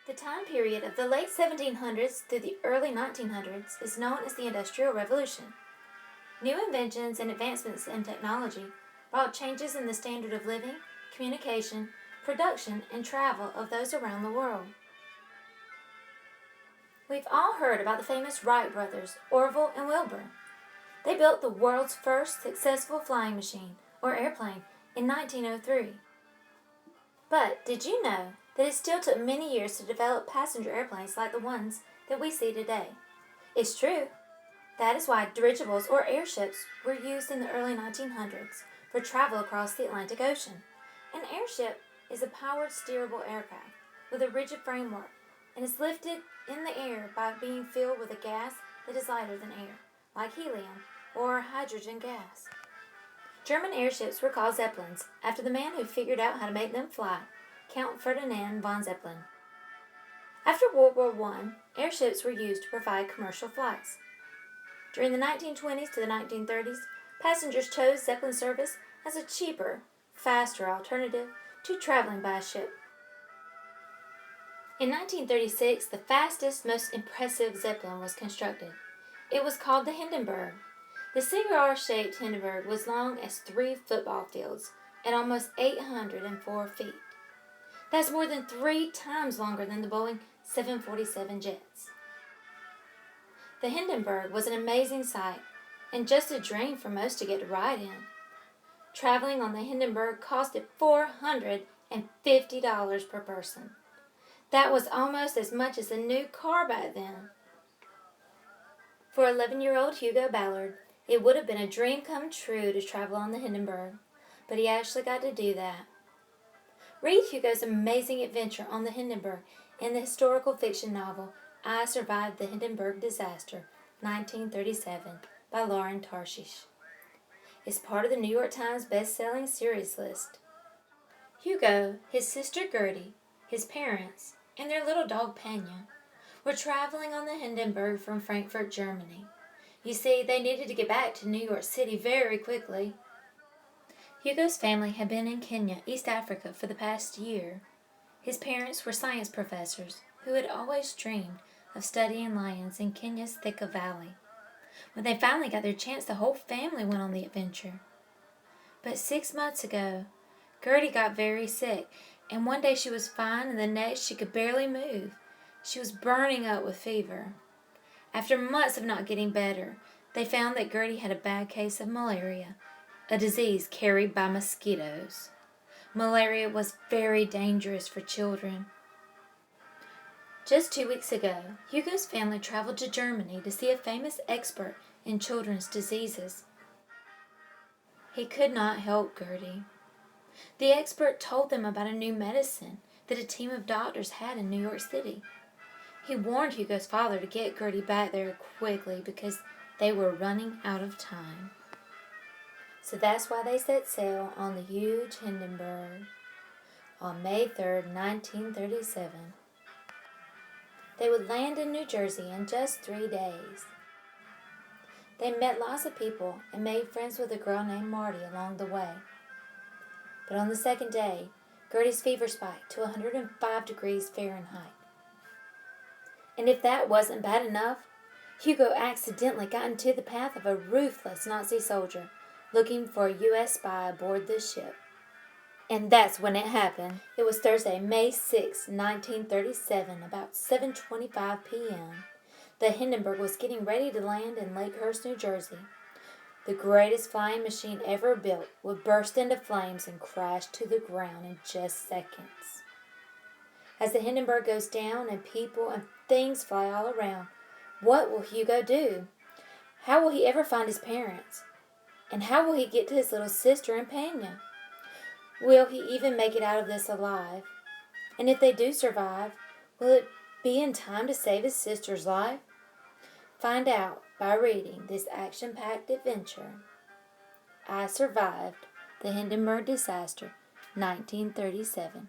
The time period of the late 1700s through the early 1900s is known as the Industrial Revolution. New inventions and advancements in technology brought changes in the standard of living, communication, production, and travel of those around the world. We've all heard about the famous Wright brothers, Orville and Wilbur. They built the world's first successful flying machine, or airplane, in 1903. But did you know that it still took many years to develop passenger airplanes like the ones that we see today? It's true. That is why dirigibles or airships were used in the early 1900s for travel across the Atlantic Ocean. An airship is a powered steerable aircraft with a rigid framework and is lifted in the air by being filled with a gas that is lighter than air, like helium or hydrogen gas. German airships were called Zeppelins after the man who figured out how to make them fly, Count Ferdinand von Zeppelin. After World War I, airships were used to provide commercial flights. During the 1920s to the 1930s, passengers chose Zeppelin service as a cheaper, faster alternative to traveling by ship. In 1936, the fastest, most impressive Zeppelin was constructed. It was called the Hindenburg. The cigar-shaped Hindenburg was long as 3 football fields and almost 804 feet. That's more than 3 times longer than the Boeing 747 jets. The Hindenburg was an amazing sight and just a dream for most to get to ride in. Traveling on the Hindenburg costed $450 per person. That was almost as much as a new car back then. For 11-year-old Hugo Ballard, it would have been a dream come true to travel on the Hindenburg, but he actually got to do that. Read Hugo's amazing adventure on the Hindenburg in the historical fiction novel I Survived the Hindenburg Disaster, 1937, by Lauren Tarshis. It's part of the New York Times best-selling series list. Hugo, his sister Gertie, his parents, and their little dog Pena were traveling on the Hindenburg from Frankfurt, Germany. You see, they needed to get back to New York City very quickly. Hugo's family had been in Kenya, East Africa, for the past year. His parents were science professors who had always dreamed of studying lions in Kenya's Thika Valley. When they finally got their chance, the whole family went on the adventure. But 6 months ago, Gertie got very sick, and one day she was fine, and the next she could barely move. She was burning up with fever. After months of not getting better, they found that Gertie had a bad case of malaria, a disease carried by mosquitoes. Malaria was very dangerous for children. Just 2 weeks ago, Hugo's family traveled to Germany to see a famous expert in children's diseases. He could not help Gertie. The expert told them about a new medicine that a team of doctors had in New York City. He warned Hugo's father to get Gertie back there quickly because they were running out of time. So that's why they set sail on the huge Hindenburg on May 3rd, 1937. They would land in New Jersey in just 3 days. They met lots of people and made friends with a girl named Marty along the way. But on the second day, Gertie's fever spiked to 105 degrees Fahrenheit. And if that wasn't bad enough, Hugo accidentally got into the path of a ruthless Nazi soldier looking for a U.S. spy aboard the ship. And that's when it happened. It was Thursday, May 6, 1937, about 7:25 p.m. The Hindenburg was getting ready to land in Lakehurst, New Jersey. The greatest flying machine ever built would burst into flames and crash to the ground in just seconds. As the Hindenburg goes down and people and things fly all around, what will Hugo do? How will he ever find his parents? And how will he get to his little sister and Pena? Will he even make it out of this alive? And if they do survive, will it be in time to save his sister's life? Find out by reading this action-packed adventure. I Survived the Hindenburg Disaster, 1937.